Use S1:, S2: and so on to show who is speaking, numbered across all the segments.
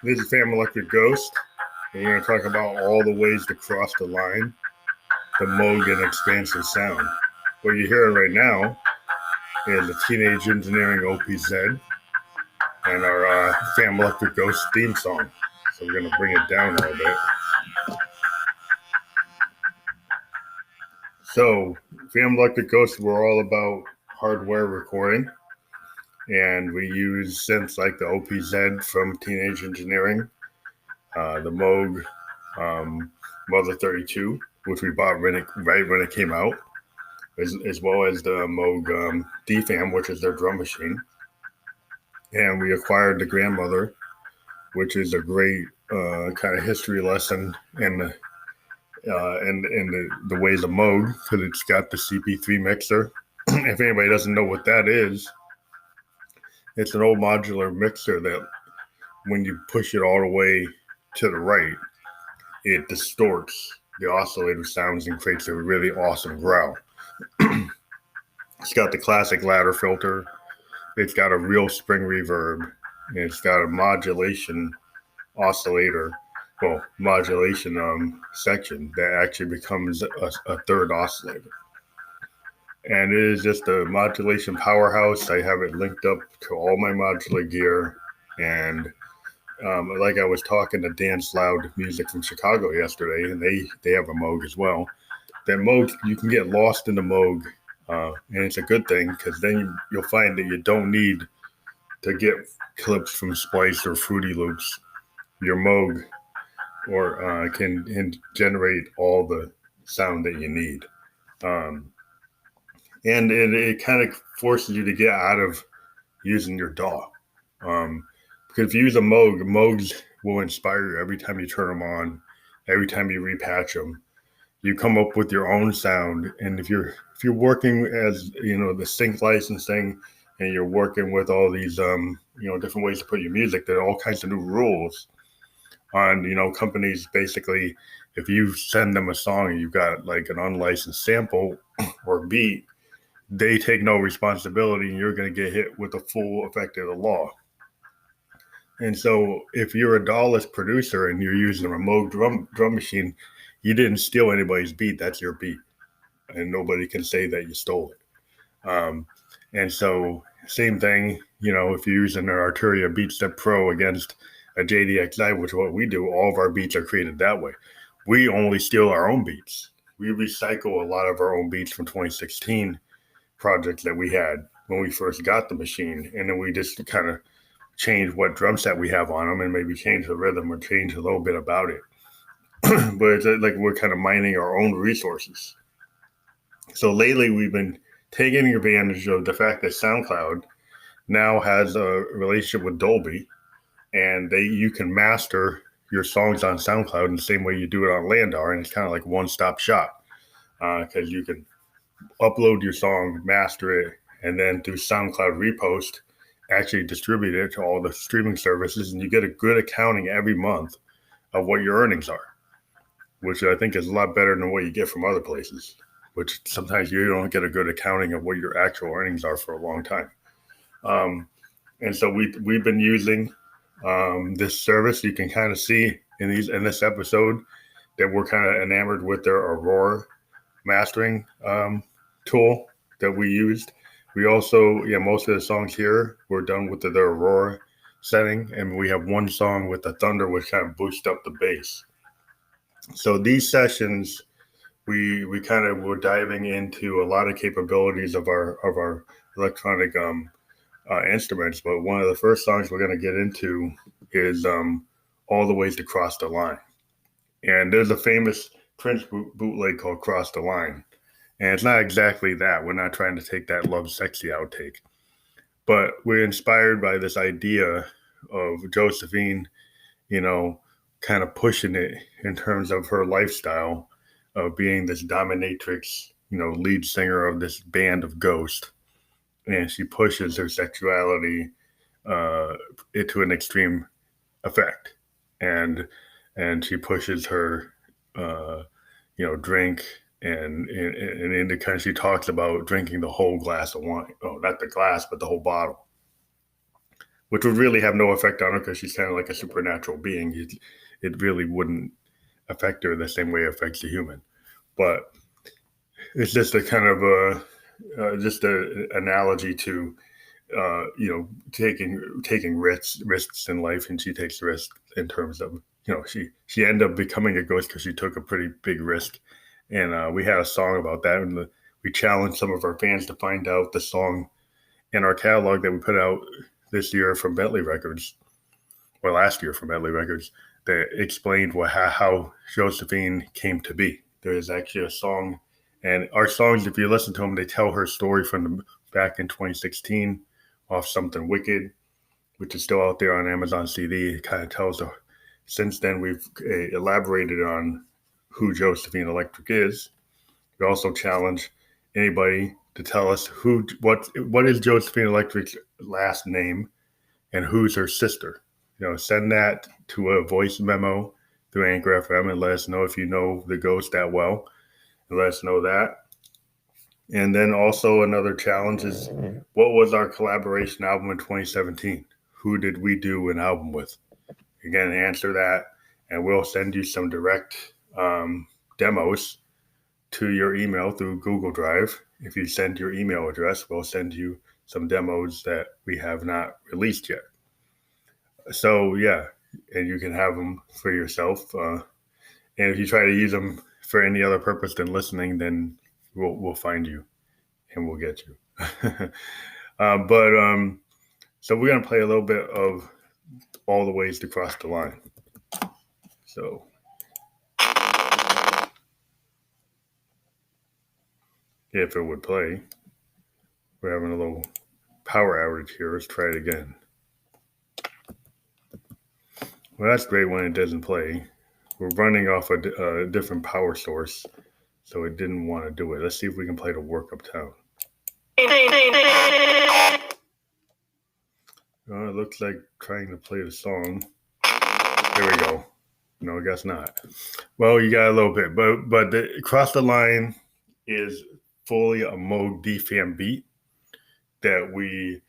S1: This is Fam Electric Ghost, and we're going to talk about all the ways to cross the line, the Moog and Expansive sound. What you're hearing right now is the Teenage Engineering OPZ and our Fam Electric Ghost theme song. So we're going to bring it down a little bit. So, Fam Electric Ghost, we're all about hardware recording, and we use synths like the OPZ from Teenage Engineering, the Moog Mother 32, which we bought right when it came out, as well as the Moog DFAM, which is their drum machine. And we acquired the Grandmother, which is a great kind of history lesson in the ways of Moog, because it's got the CP3 mixer. If anybody doesn't know what that is, it's an old modular mixer that when you push it all the way to the right, it distorts the oscillator sounds and creates a really awesome growl. It's got the classic ladder filter. It's got a real spring reverb. And it's got a modulation section that actually becomes a third oscillator. And it is just a modulation powerhouse. I have it linked up to all my modular gear. And like I was talking to Dance Loud Music from Chicago yesterday, and they have a Moog as well. That Moog, you can get lost in the Moog, and it's a good thing, because then you'll find that you don't need to get clips from Splice or Fruity Loops. Your Moog can generate all the sound that you need. And it kind of forces you to get out of using your DAW. Because if you use a Moog, Moogs will inspire you every time you turn them on, every time you repatch them. You come up with your own sound, and if you're working as the sync licensing, and you're working with all these different ways to put your music, there are all kinds of new rules on companies. Basically, if you send them a song and you've got like an unlicensed sample or beat, they take no responsibility, and you're going to get hit with the full effect of the law. And so if you're a DAW-less producer and you're using a Moog drum machine, you didn't steal anybody's beat. That's your beat. And nobody can say that you stole it. And so same thing, if you're using an Arturia BeatStep Pro against a JDXI, which is what we do, all of our beats are created that way. We only steal our own beats. We recycle a lot of our own beats from 2016 projects that we had when we first got the machine. And then we just kind of change what drum set we have on them, and maybe change the rhythm or change a little bit about it. But it's like we're kind of mining our own resources. So lately we've been taking advantage of the fact that SoundCloud now has a relationship with Dolby, and you can master your songs on SoundCloud in the same way you do it on Landar, and it's kind of like one-stop shop, because you can upload your song, master it, and then through SoundCloud Repost, actually distribute it to all the streaming services, and you get a good accounting every month of what your earnings are, which I think is a lot better than what you get from other places, which sometimes you don't get a good accounting of what your actual earnings are for a long time. And so we've been using this service. You can kind of see in this episode that we're kind of enamored with their Aurora mastering tool that we used. We also, most of the songs here were done with the Aurora setting, and we have one song with the Thunder, which kind of boosts up the bass. So these sessions, we kind of were diving into a lot of capabilities of our electronic instruments. But one of the first songs we're going to get into is All the Ways to Cross the Line. And there's a famous Prince bootleg called Cross the Line. And it's not exactly that. We're not trying to take that Love Sexy outtake. But we're inspired by this idea of Josephine, kind of pushing it in terms of her lifestyle of being this dominatrix, lead singer of this band of Ghost. And she pushes her sexuality into an extreme effect. And she pushes her, drink, and in the kind, she talks about drinking the whole glass of wine. Oh, not the glass, but the whole bottle. which would really have no effect on her because she's kind of like a supernatural being. It really wouldn't affect her the same way it affects a human. But it's just a kind of just an analogy to taking risks in life, and she takes risks in terms of she ended up becoming a ghost because she took a pretty big risk, and we had a song about that, and we challenged some of our fans to find out the song in our catalog that we put out this year from Bentley Records, or last year from Bentley Records, that explained how Josephine came to be. There is actually a song, and our songs, if you listen to them, they tell her story from back in 2016 off Something Wicked, which is still out there on Amazon CD. It kind of tells her. Since then, we've elaborated on who Josephine Electric is. We also challenge anybody to tell us what is Josephine Electric's last name and who's her sister. Send that to a voice memo through Anchor FM and let us know if you know the ghost that well, and let us know that. And then also another challenge is, what was our collaboration album in 2017? Who did we do an album with? Again, answer that, and we'll send you some direct demos to your email through Google Drive. If you send your email address, we'll send you some demos that we have not released yet. So yeah, and you can have them for yourself. And if you try to use them for any other purpose than listening, then we'll find you and we'll get you. So we're gonna play a little bit of All the Ways to Cross the Line. So if it would play, we're having a little power outage here. Let's try it again. Well, that's great when it doesn't play. We're running off a different power source, so it didn't want to do it. Let's see if we can play the Work Uptown. It looks like trying to play the song. There we go. No, I guess not. Well, you got a little bit, but the Cross the Line is fully a Moog DFAM beat that we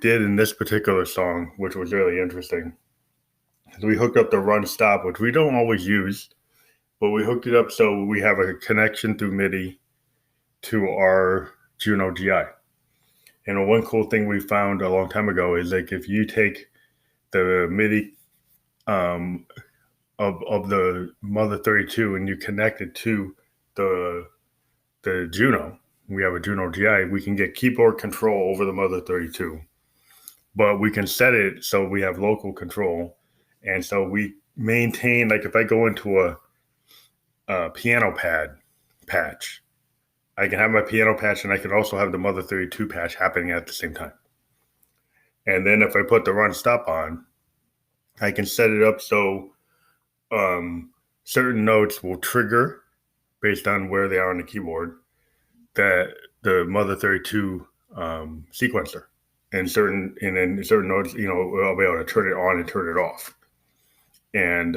S1: did in this particular song, which was really interesting. We hooked up the run stop, which we don't always use, but we hooked it up so we have a connection through MIDI to our Juno GI. And one cool thing we found a long time ago is like if you take the MIDI of the Mother 32 and you connect it to the Juno, we have a Juno GI, we can get keyboard control over the Mother 32, but we can set it so we have local control. And so we maintain, like if I go into a piano pad patch, I can have my piano patch and I can also have the Mother 32 patch happening at the same time. And then if I put the run stop on, I can set it up so certain notes will trigger based on where they are on the keyboard, that the Mother 32 sequencer. And then certain notes, I'll be able to turn it on and turn it off. And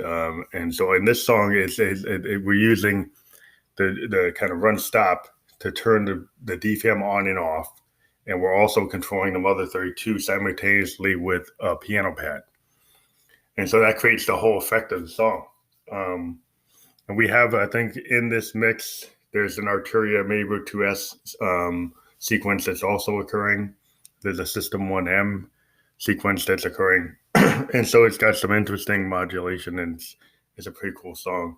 S1: so in this song, we're using the kind of run stop to turn the DFAM on and off, and we're also controlling the Mother 32 simultaneously with a piano pad. And so that creates the whole effect of the song. And we have, I think, in this mix, there's an Arturia Mayberg 2S sequence that's also occurring. There's a System 1M sequence that's occurring. And so it's got some interesting modulation, and it's a pretty cool song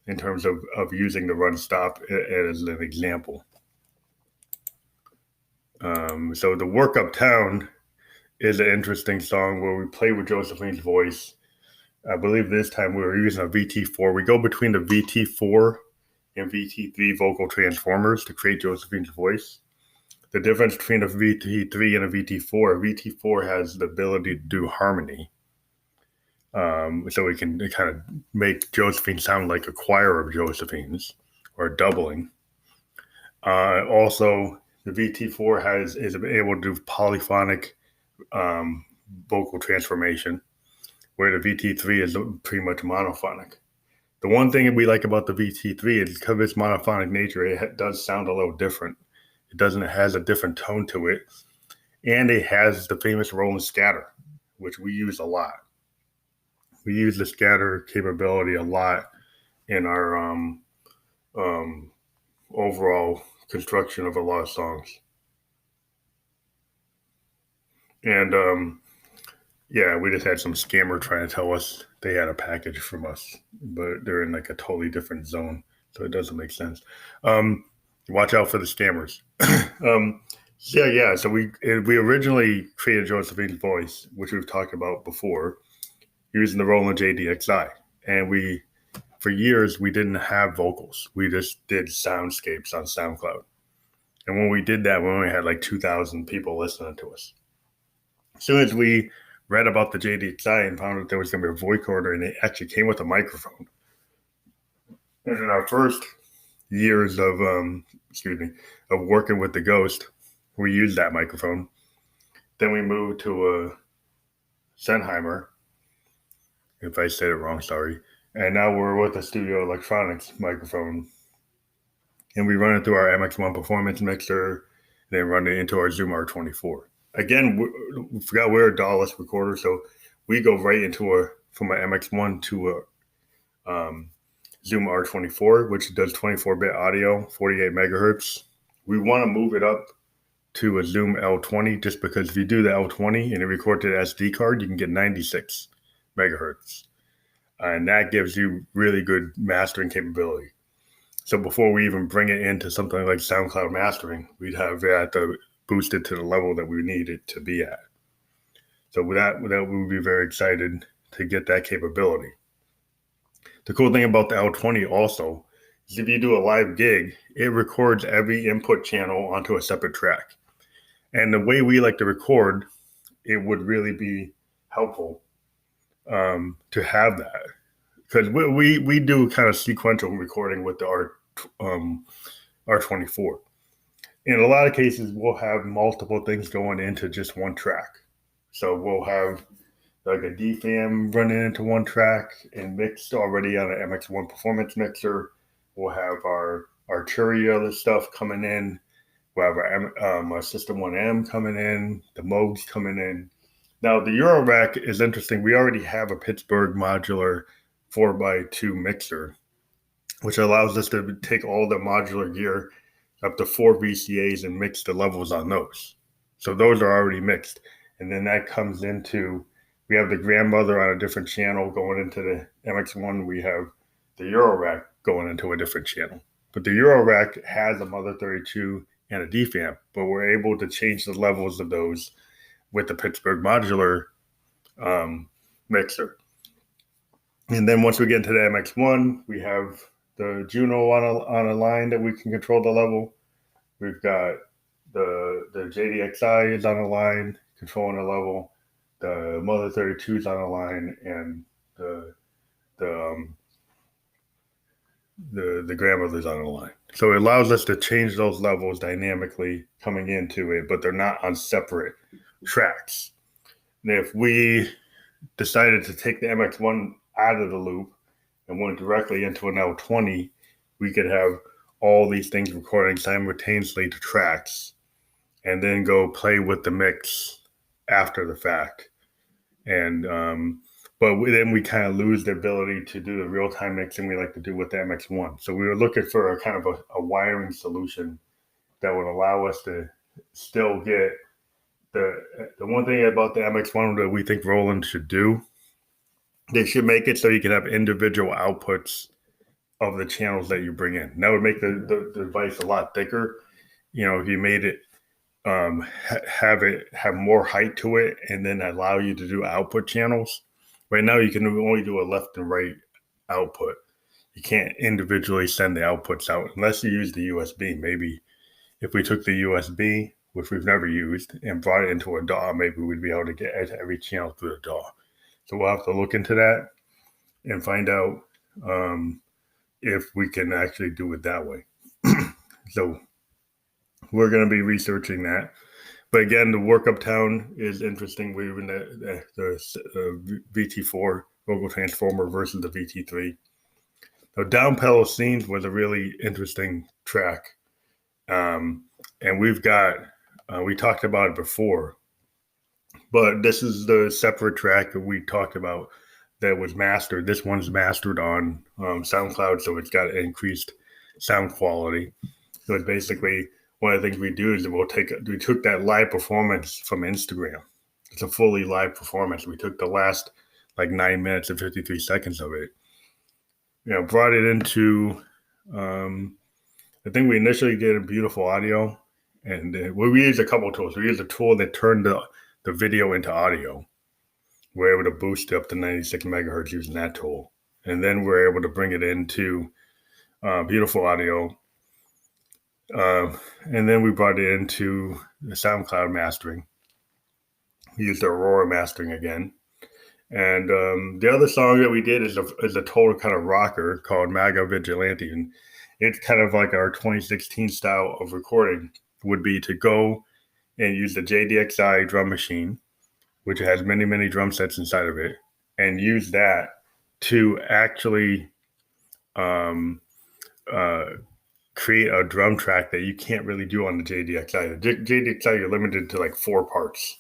S1: in terms of using the run stop as an example. So the Work Uptown is an interesting song where we play with Josephine's voice. I believe this time we were using a VT4. We go between the VT4 and VT3 vocal transformers to create Josephine's voice. The difference between a VT3 and a VT4 has the ability to do harmony. So we can kind of make Josephine sound like a choir of Josephines, or doubling. Also, the VT4 is able to do polyphonic vocal transformation, where the VT3 is pretty much monophonic. The one thing we like about the VT3 is because of its monophonic nature, it does sound a little different. It has a different tone to it. And it has the famous Roland scatter, which we use a lot. We use the scatter capability a lot in our overall construction of a lot of songs. And yeah, we just had some scammer trying to tell us they had a package from us, but they're in like a totally different zone, so it doesn't make sense. Watch out for the scammers. So we originally created Josephine's voice, which we've talked about before, using the Roland JDXI, and for years we didn't have vocals. We just did soundscapes on SoundCloud, and when we did that, we only had like 2,000 people listening to us. As soon as we read about the JDXI and found out there was going to be a voice recorder, and it actually came with a microphone. And in our first years of working with the Ghost, we used that microphone. Then we moved to a Sennheimer. If I said it wrong, sorry. And now we're with a Studio Electronics microphone. And we run it through our MX1 performance mixer, and then run it into our Zoom R24. Again, we forgot we're a DAW-less recorder, so we go right from an MX1 to a Zoom R24, which does 24-bit audio, 48 megahertz. We want to move it up to a Zoom L20, just because if you do the L20 and you record to the SD card, you can get 96 megahertz. And that gives you really good mastering capability. So before we even bring it into something like SoundCloud mastering, we'd have that to boost it to the level that we need it to be at. So with that, we would be very excited to get that capability. The cool thing about the L20 also is if you do a live gig, it records every input channel onto a separate track. And the way we like to record, it would really be helpful to have that. Because we do kind of sequential recording with the R24. In a lot of cases, we'll have multiple things going into just one track. So we'll have like a DFAM running into one track and mixed already on an MX1 performance mixer. We'll have our Arturia stuff coming in. We'll have our System 1M coming in, the Moogs coming in. Now, the Eurorack is interesting. We already have a Pittsburgh modular 4x2 mixer, which allows us to take all the modular gear up to 4 VCAs and mix the levels on those. So those are already mixed. And then that comes into, we have the grandmother on a different channel going into the MX1. We have the Eurorack going into a different channel. But the Eurorack has a Mother 32 and a DFAM, but we're able to change the levels of those with the Pittsburgh modular mixer. And then once we get into the MX1, we have the Juno on a line that we can control the level. We've got the JDXI is on a line controlling the level. The Mother 32 is on a line, and the grandmother's on a line. So it allows us to change those levels dynamically coming into it, but they're not on separate tracks. And if we decided to take the MX1 out of the loop and went directly into an L20, we could have all these things recording simultaneously to tracks and then go play with the mix after the fact. And but then we kind of lose the ability to do the real-time mixing we like to do with the MX1. So we were looking for a kind of a wiring solution that would allow us to still get the one thing about the MX1 that we think Roland should do. They should make it so you can have individual outputs of the channels that you bring in. That would make the device a lot thicker. You know, if you made it have more height to it and then allow you to do output channels. Right now, you can only do a left and right output. You can't individually send the outputs out unless you use the USB. Maybe if we took the USB, which we've never used, and brought it into a DAW, maybe we'd be able to get every channel through the DAW. So we'll have to look into that and find out if we can actually do it that way. So we're going to be researching that. But again, the Work Uptown is interesting. We're in the VT4 vocal transformer versus the VT3. Now, Down Pedal Scenes was a really interesting track. And we've got We talked about it before, but this is the separate track that we talked about that was mastered. This one's mastered on SoundCloud, so it's got increased sound quality. So it's basically one of the things we do is we took that live performance from Instagram. It's a fully live performance. We took the last like 9 minutes and 53 seconds of it, brought it into, I think we initially did a beautiful audio, and we used a couple of tools. We used a tool that turned the video into audio. We're able to boost it up to 96 megahertz using that tool. And then we're able to bring it into beautiful audio. And then we brought it into the SoundCloud mastering. We used the Aurora mastering again. And the other song that we did is a total kind of rocker called Maga Vigilante. And it's kind of like our 2016 style of recording would be to go and use the JDXI drum machine, which has many, many drum sets inside of it, and use that to actually create a drum track that you can't really do on the JDXI. The JDXI, you're limited to like 4 parts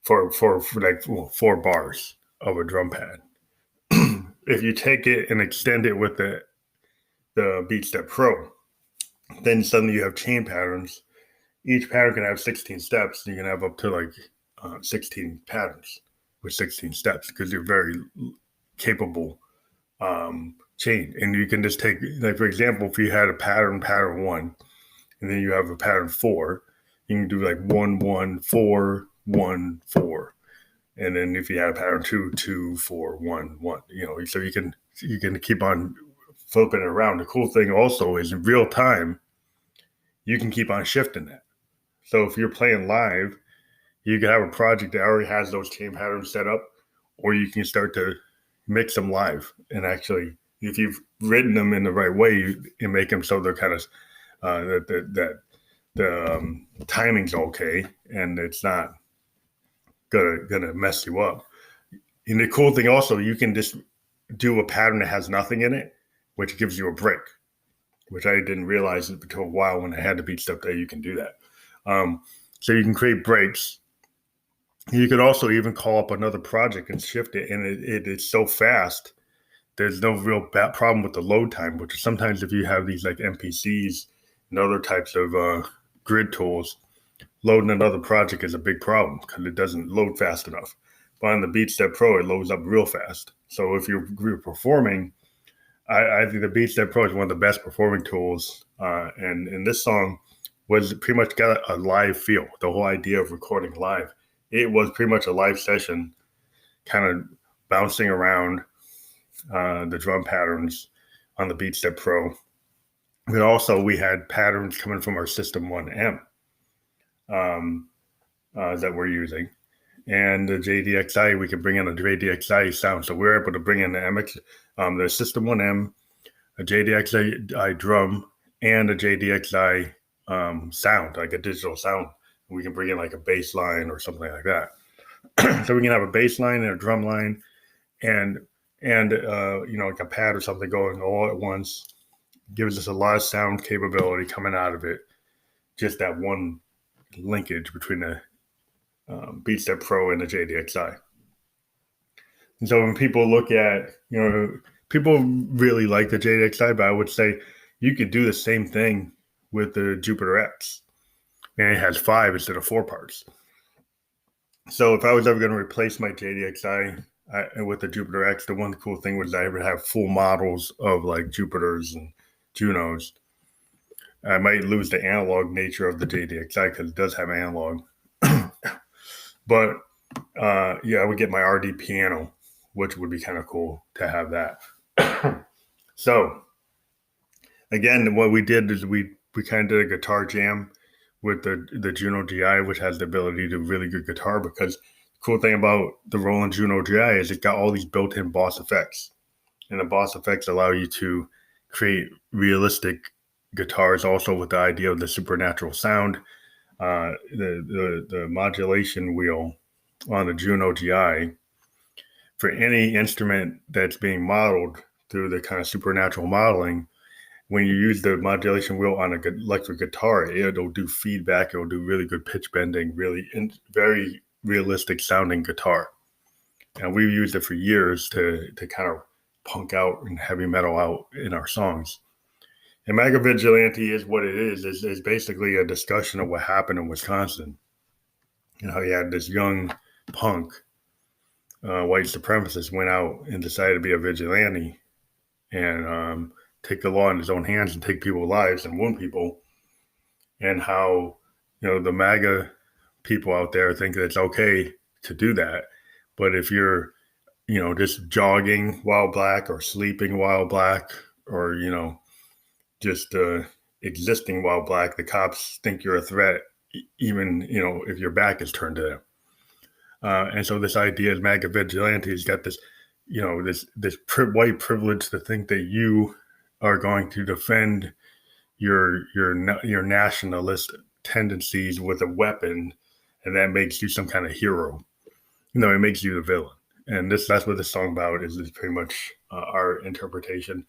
S1: for 4 bars of a drum pad. If you take it and extend it with the BeatStep Pro, then suddenly you have chain patterns. Each pattern can have 16 steps. You can have up to like 16 patterns with 16 steps because you're very capable chain. And you can just take, like, for example, if you had a pattern 1, and then you have a pattern 4, you can do like 1, 1, 4, 1, 4. And then if you had a pattern 2, 2, 4, 1, 1, so you can keep on flipping it around. The cool thing also is in real time, you can keep on shifting that. So if you're playing live, you can have a project that already has those chain patterns set up, or you can start to mix them live. And actually, if you've written them in the right way, you make them so they're kind of that the timing's okay and it's not gonna mess you up. And the cool thing also, you can just do a pattern that has nothing in it, which gives you a break, which I didn't realize until a while when I had the BeatStep that you can do that. So you can create breaks. You could also even call up another project and shift it, and it's so fast. There's no real problem with the load time, which sometimes if you have these like MPCs and other types of grid tools, loading another project is a big problem because it doesn't load fast enough. But on the BeatStep Pro, it loads up real fast. So if you're performing, I think the BeatStep Pro is one of the best performing tools. And this song was pretty much got a live feel. The whole idea of recording live, it was pretty much a live session, kind of bouncing around the drum patterns on the BeatStep Pro. But also we had patterns coming from our System 1M that we're using. And the JDXI, we could bring in a JDXI sound. So we're able to bring in the MX, the System 1M, a JDXI drum, and a JDXI sound, like a digital sound. We can bring in like a bass line or something like that. So we can have a bass line and a drum line and like a pad or something going all at once. Gives us a lot of sound capability coming out of it. Just that one linkage between the BeatStep Pro and the JDXI. And so when people look at, people really like the JDXI, but I would say you could do the same thing with the Jupiter X. And it has 5 instead of 4 parts. So if I was ever going to replace my JDXI with the Jupiter X, the one cool thing was I would have full models of like Jupiters and Junos. I might lose the analog nature of the JDXI because it does have analog. But I would get my RD piano, which would be kind of cool to have that. So again, what we did is we kind of did a guitar jam with the Juno GI, which has the ability to do really good guitar, because the cool thing about the Roland Juno GI is it's got all these built-in Boss effects. And the Boss effects allow you to create realistic guitars, also with the idea of the supernatural sound. The modulation wheel on the Juno GI for any instrument that's being modeled through the kind of supernatural modeling when you use the modulation wheel on an electric guitar, it'll do feedback. It'll do really good pitch bending, very realistic sounding guitar. And we've used it for years to kind of punk out and heavy metal out in our songs. And MAGA Vigilante is what it is basically a discussion of what happened in Wisconsin. You know, how you had this young punk white supremacist went out and decided to be a vigilante and take the law in his own hands and take people's lives and wound people. And how, you know, the MAGA people out there think that it's okay to do that. But if you're, you know, just jogging while black or sleeping while black or, you know, just existing while black, the cops think you're a threat, even, you know, if your back is turned to them. And so this idea is MAGA vigilante has got this, you know, this white privilege to think that you are going to defend your nationalist tendencies with a weapon, and that makes you some kind of hero. You know, it makes you the villain. And that's what this song about is pretty much our interpretation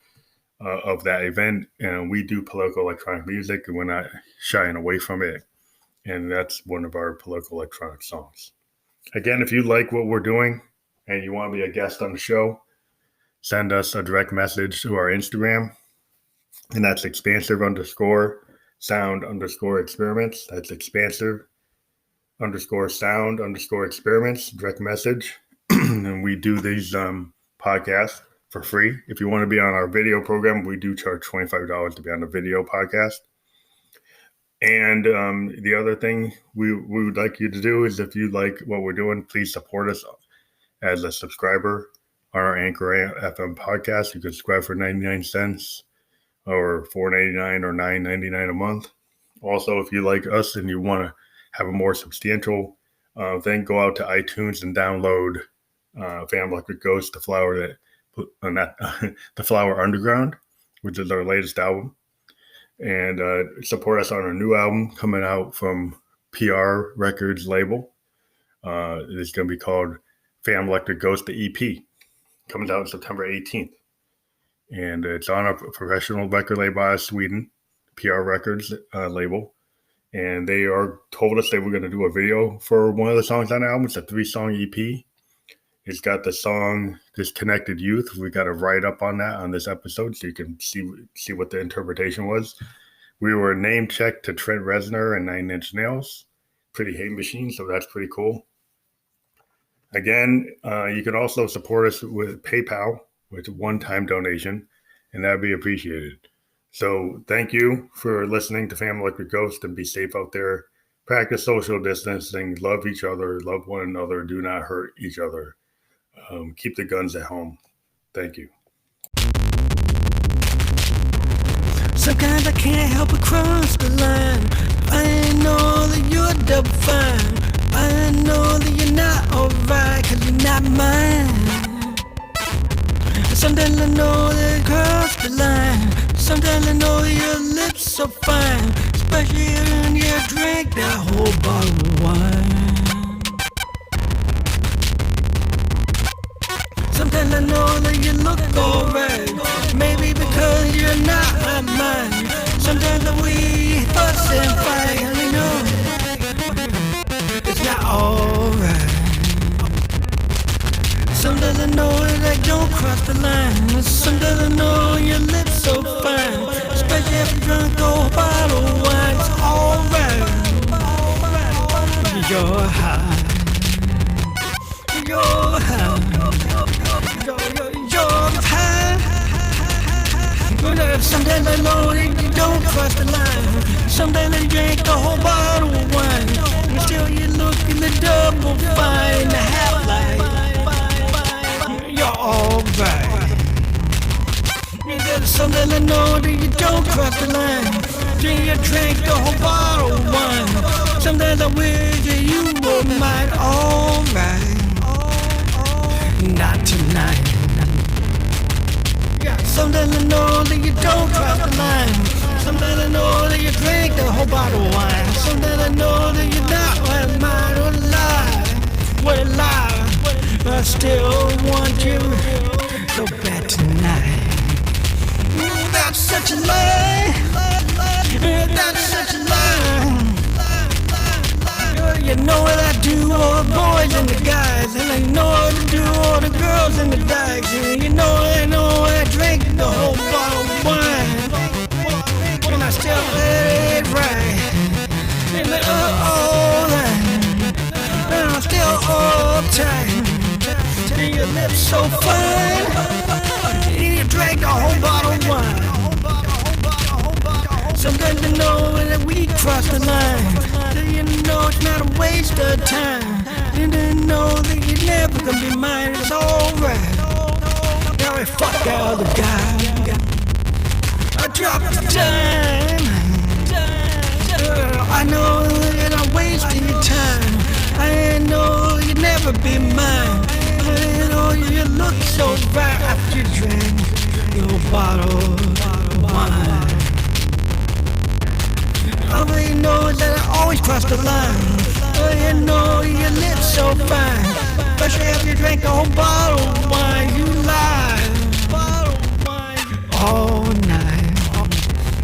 S1: of that event. And we do political electronic music, and we're not shying away from it. And that's one of our political electronic songs. Again, if you like what we're doing and you want to be a guest on the show, send us a direct message to our Instagram. And that's expansive_sound_experiments. That's expansive_sound_experiments, direct message. And we do these podcasts for free. If you want to be on our video program, we do charge $25 to be on the video podcast. And the other thing we would like you to do is, if you like what we're doing, please support us as a subscriber on our Anchor FM podcast. You can subscribe for 99 cents or $4.99 or $9.99 a month. Also, if you like us and you want to have a more substantial thing, go out to iTunes and download Phantom Electric Ghost, the Flower Underground, which is our latest album. And support us on our new album coming out from PR Records label. It's going to be called Phantom Electric Ghost, the EP. Comes out September 18th. And it's on a professional record label out of Sweden, PR Records label. And they told us they were going to do a video for one of the songs on the album. It's a 3-song EP. It's got the song Disconnected Youth. We got a write-up on that on this episode, so you can see what the interpretation was. We were name-checked to Trent Reznor and Nine Inch Nails. Pretty Hate Machine, so that's pretty cool. Again, you can also support us with PayPal with a one-time donation, and that would be appreciated. So thank you for listening to Phantom Electric Ghost, and be safe out there. Practice social distancing, love each other, love one another, do not hurt each other. Keep the guns at home. Thank you.
S2: Sometimes I can't help but cross the line. I know that you're double fine. I know that you're not alright, 'cause you're not mine. Sometimes I know that I crossed the line. Sometimes I know your lips so fine, especially when you drink that whole bottle of wine. Sometimes I know that you look alright, maybe because you're not mine. Sometimes we fuss and fight, and we know it's not alright. Sometimes I know that I don't cross the line. Sometimes I know your lips so fine, especially if you drunk the whole bottle of wine. It's alright. You're high. You're high. You're high. Sometimes I know that you don't cross the line. Sometimes I drink the whole bottle of wine, and still you look in the double fine in the half light. You're alright. Sometimes I know that you don't cross the line. Till you drink the whole bottle of wine. Sometimes I wish that you were mine. Alright. Not tonight. Sometimes I know that you don't cross the line. Sometimes I know that you drink the whole bottle of wine. Sometimes I know that you're not mine. What a lie. What a lie. I still want you so bad tonight. that's such a lie. That's such a lie. You know what I do, all the boys and the guys, and I know what I do, all the girls and the guys. You know I drink the whole bottle of wine, and I still let it ride. And all that, and I'm still uptight. And your lips so fine, and you drank the whole bottle of wine. So good to know that we crossed the line. You know it's not a waste of time. You didn't know that you're never gonna be mine. It's alright. Now I fucked that other guy. I dropped the time. I know that I'm wasting your time. I know you'll never be mine. I know you look so right after you drank your bottle of wine. All you know is that I always cross the line. Oh, you know your lips so fine. Especially after you drank the whole bottle of wine. You lied all night.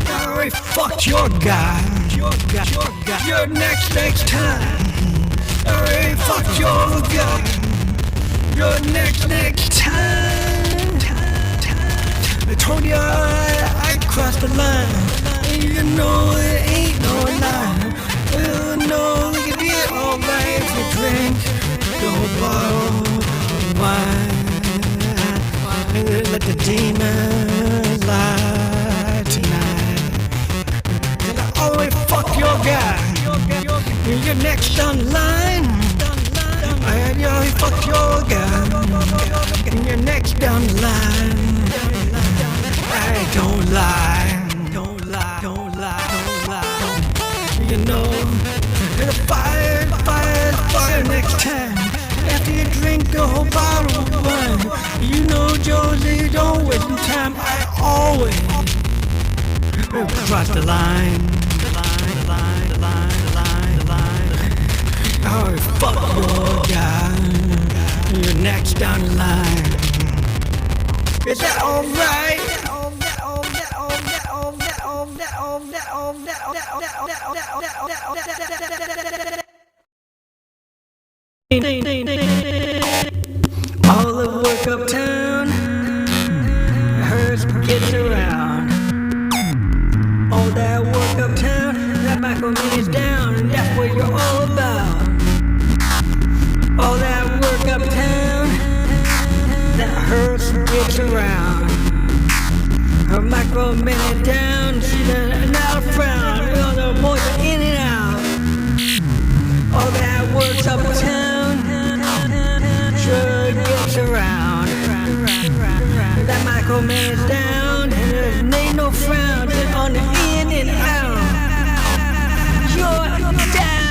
S2: I already fucked your guy. Your next time. I already fucked your guy. Your next time. I told you I crossed the line. You know it ain't no lie. You know we can be alright if you drink the whole bottle of wine. Let the demons lie tonight. And I always fuck your guy. You're next on the line. I always fuck your guy. And you're next down the line. I don't lie. Don't lie. You know, it'll fire next time. After you drink the whole bottle of wine. You know, Josie, don't waste my time. I always cross the line. Oh, fuck your guy. You're next down the line. Is that alright? All the work uptown, hers gets around. All that work uptown, that micro-minutes down, and that's what you're all about. All that work uptown, that hers gets around. Her micro-minute down, she's not a frown. All the boys are in and out. All that works uptown, sure gets around. That micro-minute's down, and there ain't no frown. Just on the in and out. You're down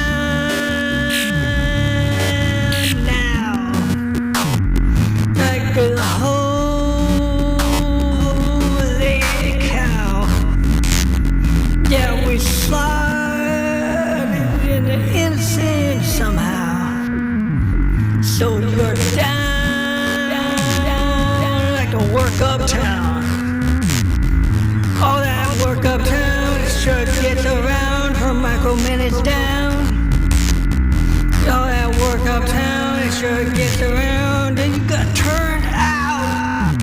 S2: now, like a holy cow. Yeah, we slide in the innocent somehow. So you're down like the work uptown. All that work uptown sure gets around. Her micro-minutes down. All that work uptown it sure gets around. And you got turned out.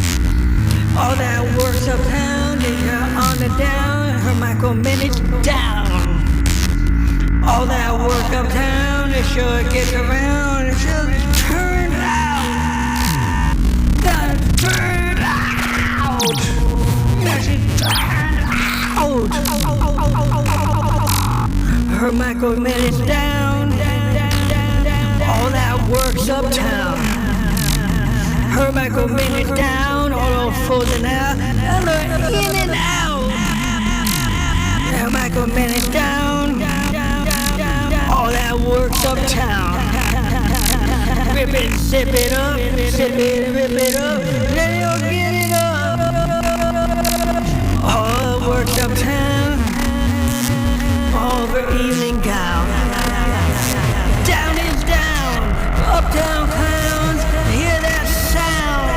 S2: All that works uptown and you're on the down. Her micro-minutes down. All that work uptown it sure gets around. And she'll turn out. Got turned out. Yeah, she turned out. Her micro-minutes down. All that works uptown. Her micro-minutes down. All those fools and out. And they're in and out. Her micro-minutes down. All that works uptown. Rip it, sip it up, sip it, rip it up, then you'll get it up. All that works uptown, all her evening gown. Down is down, uptown clowns, hear that sound.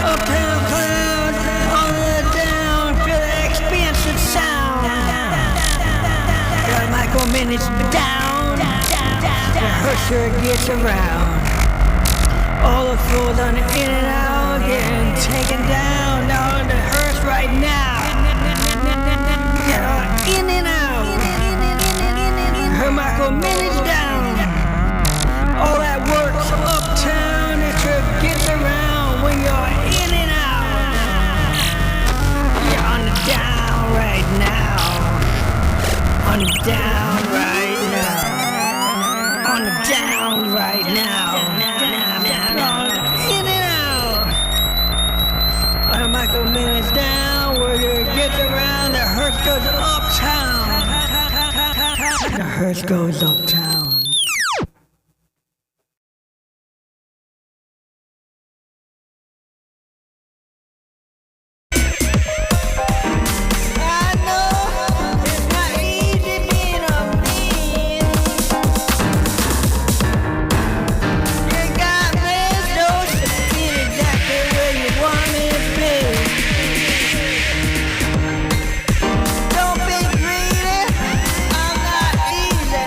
S2: Uptown clowns, all around. All the fools on the in and out getting taken down on the hearse right now. In and out. Her Michael managed down. All that works uptown that sure gets around when you're in and out. You're on the down right now. On the down right now. On the down right now. In and out. Her Michael managed down where it gets around. The hearse goes uptown. The hearse goes uptown.
S3: Don't be greedy, I'm not easy.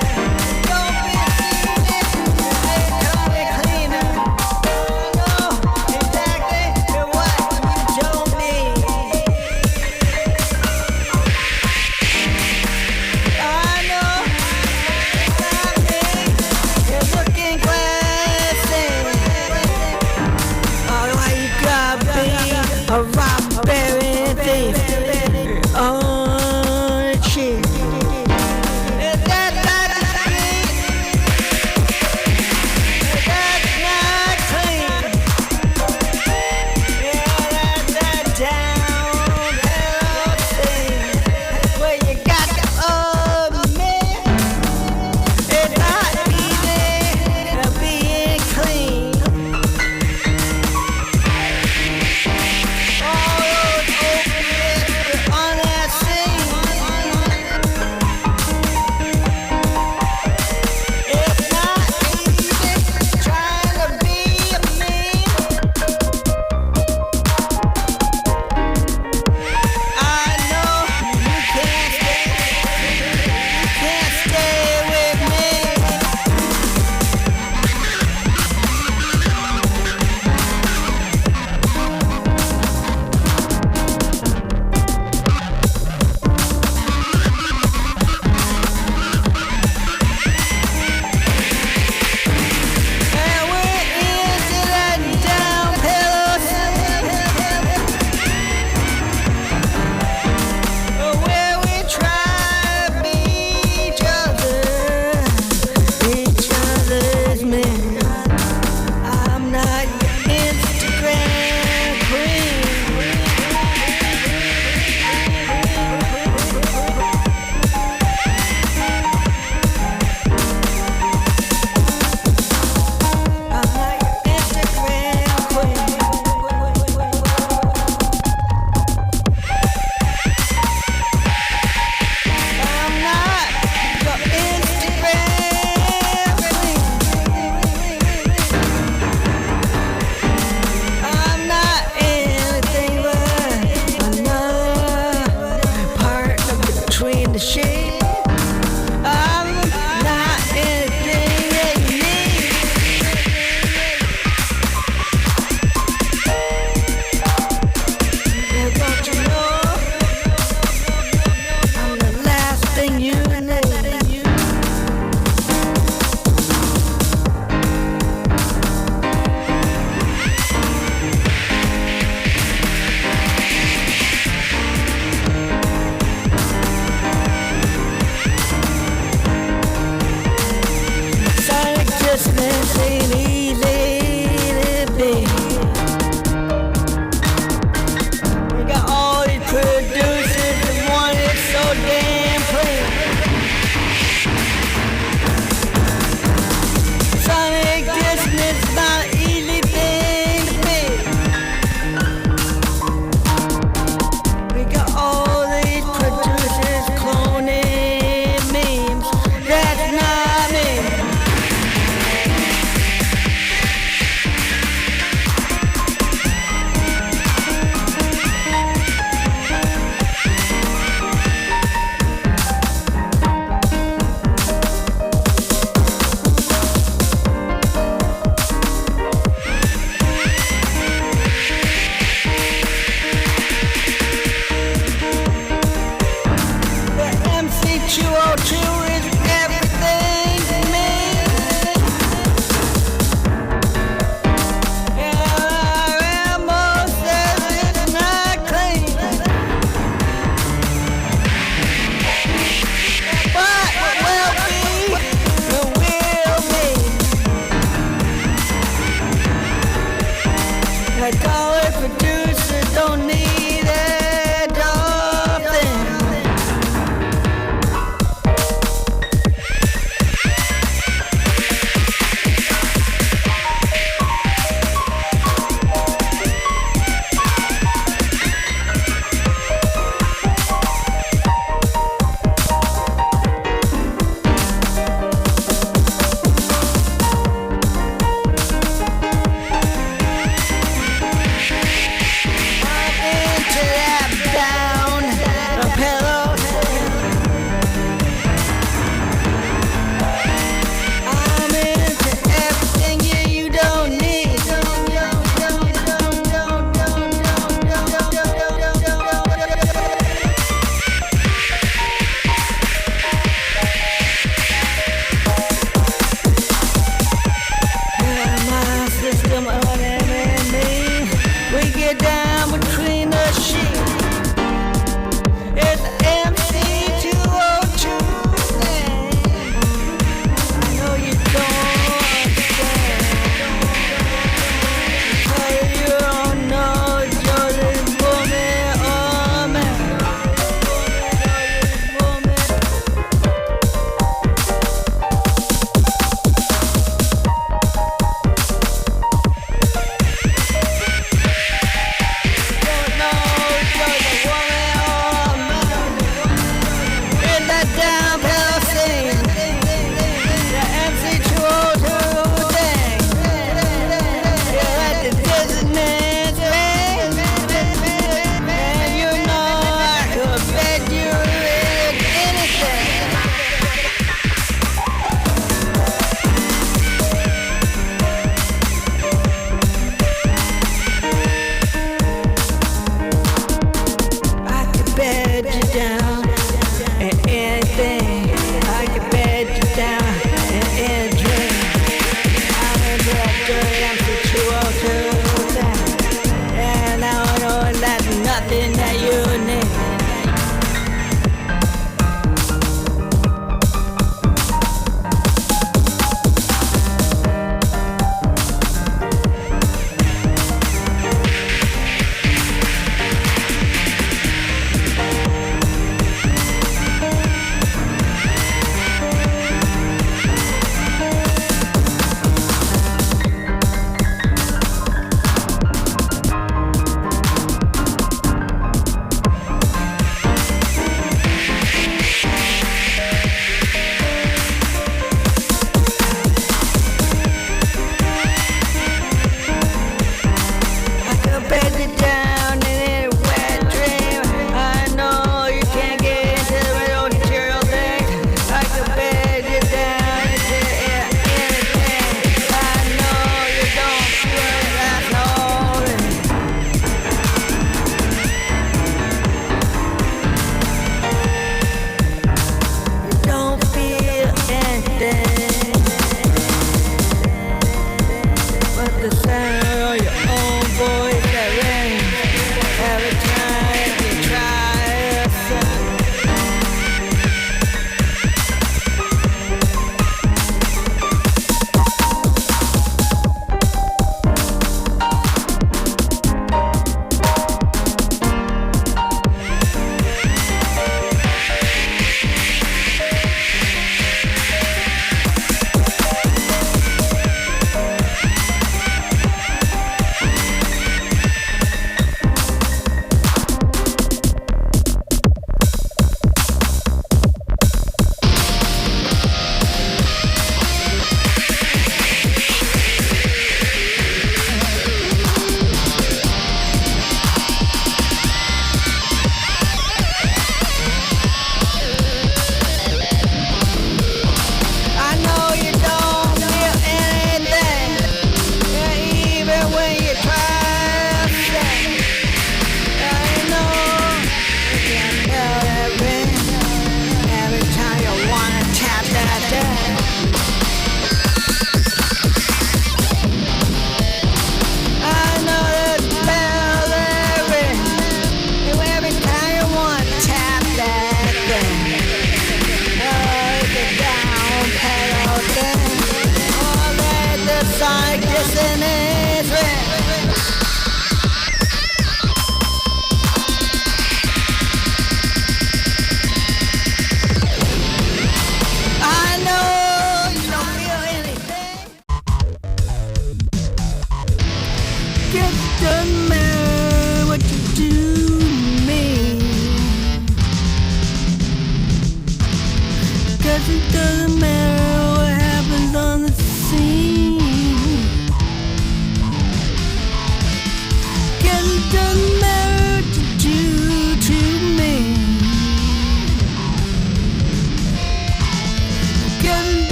S2: I call it producer, don't need it often.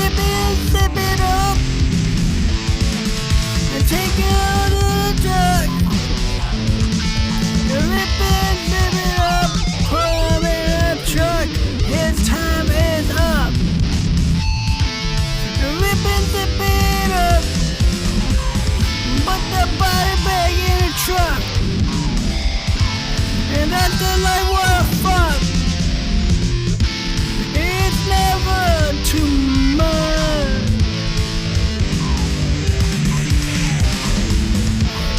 S2: rip it, zip it up, and take it out of the truck. Rip it, zip it up, put him in a truck. His time is up. Rip and zip it up, put the body back in the truck. And that's the life what a fuck. It's never too much.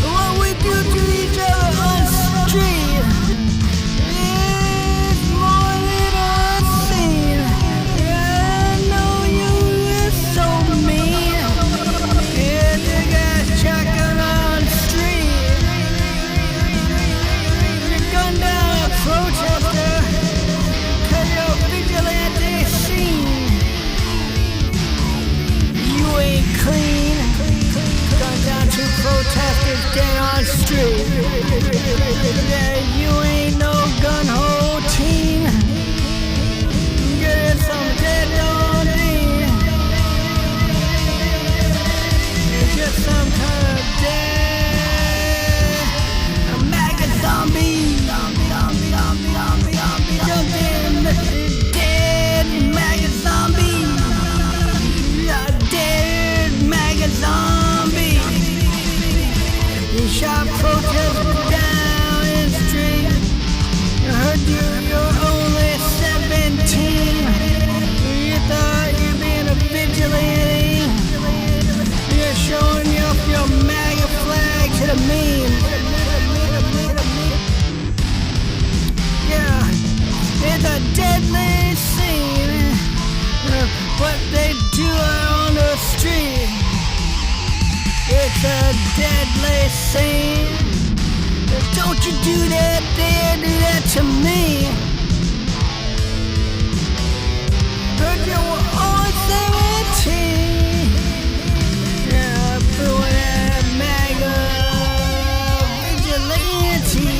S2: What we do to each other on the street is more than unseen. I know you is so mean. Yeah, the guy's chucking on the street. You gun down a protester, 'cause you're a vigilante scene. You ain't clean. Gun down two protesters dead on the street. Yeah, you ain't no gun-ho teen. Get some dead on me. You're just some kind of dead maggot zombie. Jumped in the dead maggot zombie. You're a dead maggot zombie. You shot protesters down in the street. You heard you're only 17. You thought you'd been a vigilante. You're showing off your MAGA flag to the meme. Yeah, it's a deadly scene. What they do on the street. It's a deadly scene. Don't you do that, dare do that to me. Heard you were only 17. Yeah, doing that MAGA vigilante.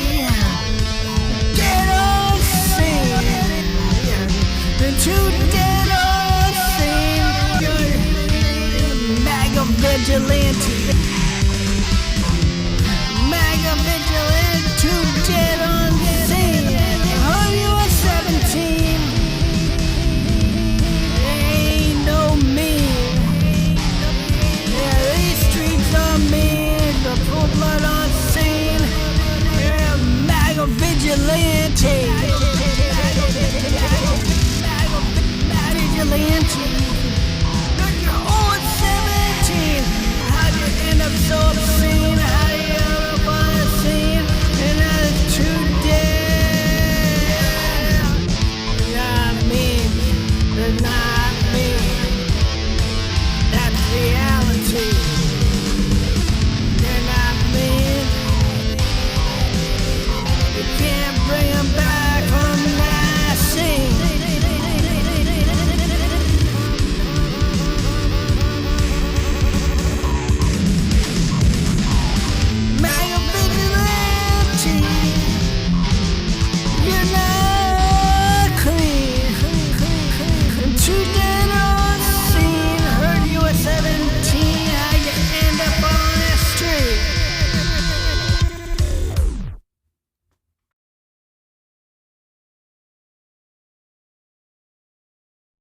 S2: Dead on scene. The two dead on scene. You're MAGA vigilante.